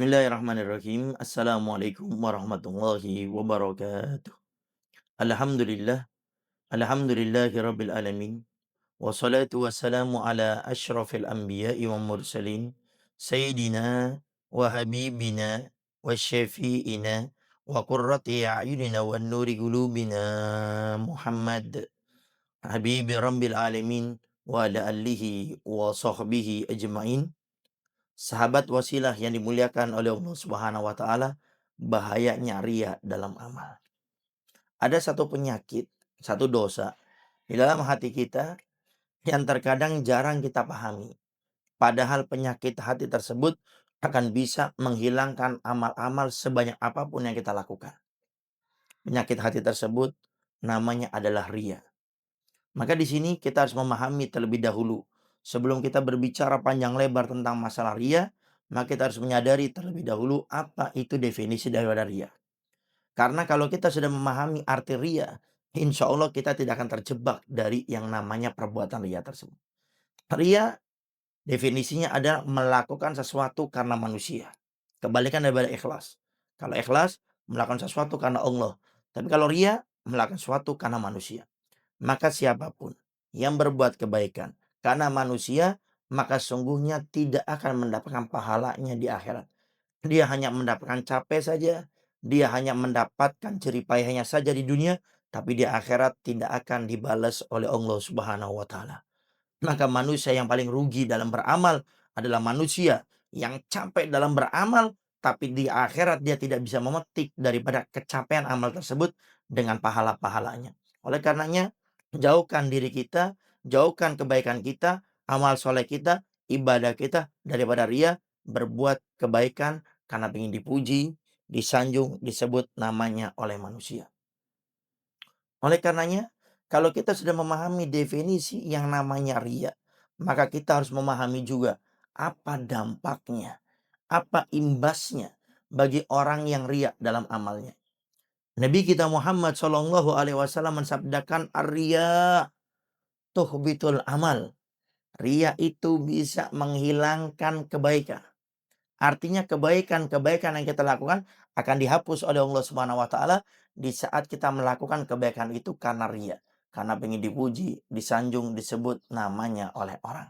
Bismillahirrahmanirrahim. Assalamualaikum warahmatullahi wabarakatuh. Alhamdulillah, alhamdulillahi rabbil alamin. Wassalatu wassalamu ala asyrafil anbiya'i wa mursalin. Sayyidina wa habibina wa syafi'ina wa qurrati a'yunina wa nuri qulubina Muhammad. Habibi rabbil alamin wa ala alihi wa sahbihi ajma'in. Sahabat wasilah yang dimuliakan oleh Allah Subhanahu wa taala, bahayanya ria dalam amal. Ada satu penyakit, satu dosa di dalam hati kita yang terkadang jarang kita pahami. Padahal penyakit hati tersebut akan bisa menghilangkan amal-amal sebanyak apapun yang kita lakukan. Penyakit hati tersebut namanya adalah ria. Maka di sini kita harus memahami terlebih dahulu. Sebelum kita berbicara panjang lebar tentang masalah ria, maka kita harus menyadari terlebih dahulu apa itu definisi daripada ria. Karena kalau kita sudah memahami arti ria, insya Allah kita tidak akan terjebak dari yang namanya perbuatan ria tersebut. Ria definisinya adalah melakukan sesuatu karena manusia. Kebalikan daripada ikhlas. Kalau ikhlas, melakukan sesuatu karena Allah. Tapi kalau ria, melakukan sesuatu karena manusia. Maka siapapun yang berbuat kebaikan karena manusia, maka sungguhnya tidak akan mendapatkan pahalanya di akhirat. Dia hanya mendapatkan capek saja, dia hanya mendapatkan jerih payahnya saja di dunia, tapi di akhirat tidak akan dibalas oleh Allah Subhanahu wa taala. Maka manusia yang paling rugi dalam beramal adalah manusia yang capek dalam beramal, tapi di akhirat dia tidak bisa memetik daripada kecapean amal tersebut dengan pahala-pahalanya. Oleh karenanya, jauhkan diri kita, jauhkan kebaikan kita, amal soleh kita, ibadah kita daripada ria, berbuat kebaikan karena ingin dipuji, disanjung, disebut namanya oleh manusia. Oleh karenanya, kalau kita sudah memahami definisi yang namanya ria, maka kita harus memahami juga apa dampaknya, apa imbasnya bagi orang yang ria dalam amalnya. Nabi kita Muhammad Shallallahu Alaihi Wasallam mensabdakan, "Ar-riya tuhbitul amal." Ria itu bisa menghilangkan kebaikan. Artinya kebaikan-kebaikan yang kita lakukan akan dihapus oleh Allah Subhanahu wa taala di saat kita melakukan kebaikan itu karena ria, karena ingin dipuji, disanjung, disebut namanya oleh orang.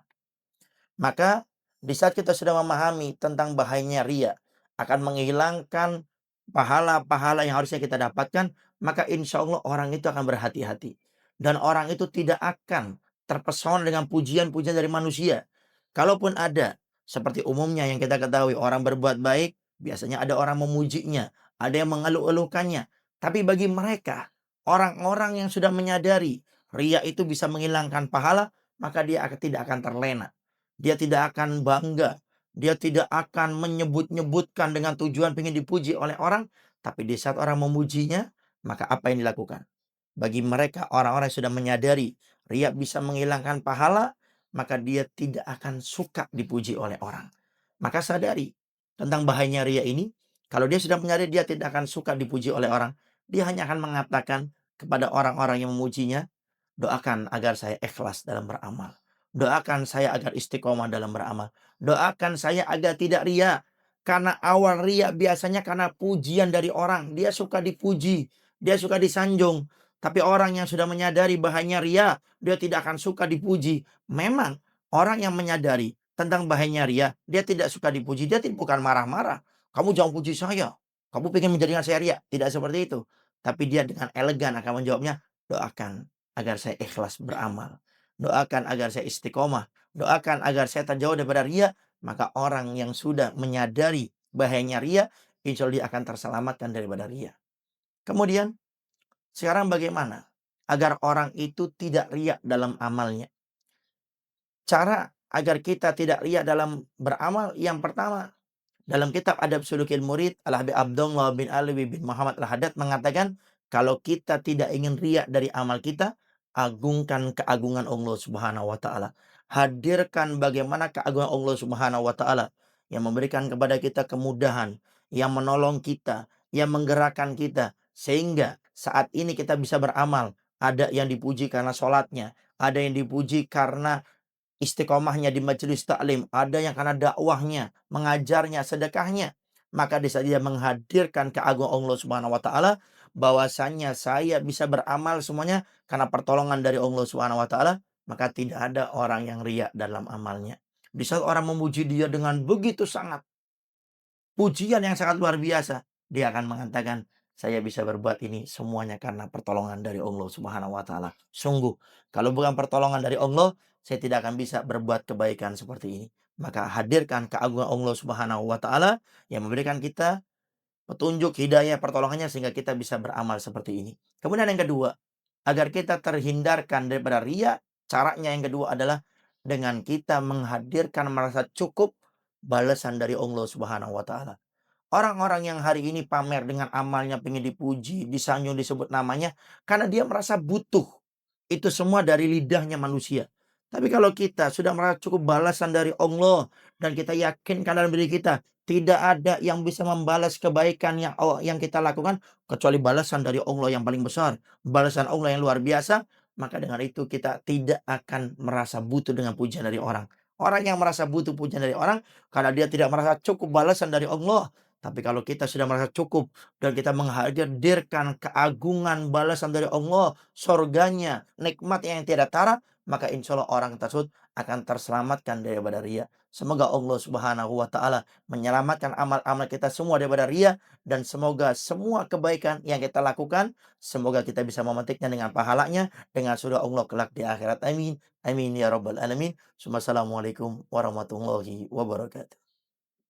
Maka di saat kita sudah memahami tentang bahayanya ria, akan menghilangkan pahala-pahala yang harusnya kita dapatkan, maka insya Allah orang itu akan berhati-hati. Dan orang itu tidak akan terpesona dengan pujian-pujian dari manusia. Kalaupun ada, seperti umumnya yang kita ketahui, orang berbuat baik, biasanya ada orang memujinya, ada yang mengeluh-elukannya. Tapi bagi mereka, orang-orang yang sudah menyadari ria itu bisa menghilangkan pahala, maka dia tidak akan terlena. Dia tidak akan bangga. Dia tidak akan menyebut-nyebutkan dengan tujuan ingin dipuji oleh orang. Tapi di saat orang memujinya, maka apa yang dilakukan? Bagi mereka orang-orang yang sudah menyadari ria bisa menghilangkan pahala, maka dia tidak akan suka dipuji oleh orang. Maka sadari tentang bahayanya ria ini. Kalau dia sudah menyadari dia tidak akan suka dipuji oleh orang, dia hanya akan mengatakan kepada orang-orang yang memujinya, doakan agar saya ikhlas dalam beramal. Doakan saya agar istiqomah dalam beramal. Doakan saya agar tidak ria. Karena awal ria biasanya karena pujian dari orang. Dia suka dipuji. Dia suka disanjung. Tapi orang yang sudah menyadari bahayanya ria, dia tidak akan suka dipuji. Memang orang yang menyadari tentang bahayanya ria, dia tidak suka dipuji. Dia bukan marah-marah. Kamu jangan puji saya. Kamu pengen menjadikan saya ria. Tidak seperti itu. Tapi dia dengan elegan akan menjawabnya, doakan agar saya ikhlas beramal. Doakan agar saya istiqomah. Doakan agar saya terjauh daripada ria. Maka orang yang sudah menyadari bahayanya ria, insya Allah dia akan terselamatkan daripada ria. Kemudian, sekarang bagaimana agar orang itu tidak riak dalam amalnya? Cara agar kita tidak riak dalam beramal, yang pertama, dalam kitab Adab Sulukil Murid, Al-Habib Abdullah bin Alwi bin Muhammad Al-Haddad mengatakan, kalau kita tidak ingin riak dari amal kita, agungkan keagungan Allah Subhanahu wa taala. Hadirkan bagaimana keagungan Allah Subhanahu wa taala yang memberikan kepada kita kemudahan, yang menolong kita, yang menggerakkan kita sehingga saat ini kita bisa beramal. Ada yang dipuji karena sholatnya, ada yang dipuji karena istiqomahnya di majelis taklim, ada yang karena dakwahnya, mengajarnya, sedekahnya. maka di saat dia menghadirkan keagungan Allah Subhanahu wa taala, bahwasanya saya bisa beramal semuanya karena pertolongan dari Allah Subhanahu wa taala, maka tidak ada orang yang riya dalam amalnya. Di saat orang memuji dia dengan begitu sangat, pujian yang sangat luar biasa, dia akan mengatakan, "Saya bisa berbuat ini semuanya karena pertolongan dari Allah Subhanahu wa taala." Sungguh, kalau bukan pertolongan dari Allah, saya tidak akan bisa berbuat kebaikan seperti ini. Maka hadirkan keagungan Allah Subhanahu wa taala yang memberikan kita petunjuk, hidayah, pertolongannya sehingga kita bisa beramal seperti ini. Kemudian yang kedua, agar kita terhindarkan daripada riya, caranya yang kedua adalah dengan kita menghadirkan merasa cukup balasan dari Allah Subhanahu wa taala. Orang-orang yang hari ini pamer dengan amalnya, pengen dipuji, disanjung, disebut namanya, karena dia merasa butuh. Itu semua dari lidahnya manusia. Tapi kalau kita sudah merasa cukup balasan dari Allah dan kita yakinkan dalam diri kita, tidak ada yang bisa membalas kebaikan yang kita lakukan kecuali balasan dari Allah yang paling besar, balasan Allah yang luar biasa, maka dengan itu kita tidak akan merasa butuh dengan pujian dari orang. Orang yang merasa butuh pujian dari orang karena dia tidak merasa cukup balasan dari Allah. Tapi kalau kita sudah merasa cukup dan kita menghadirkan keagungan balasan dari Allah, surganya, nikmat yang tiada tara, maka insya Allah orang tersebut akan terselamatkan daripada riya. Semoga Allah Subhanahu wa taala menyelamatkan amal-amal kita semua daripada riya dan semoga semua kebaikan yang kita lakukan semoga kita bisa memetiknya dengan pahalanya dengan surga Allah kelak di akhirat. Amin. Amin ya rabbal alamin. Assalamualaikum warahmatullahi wabarakatuh.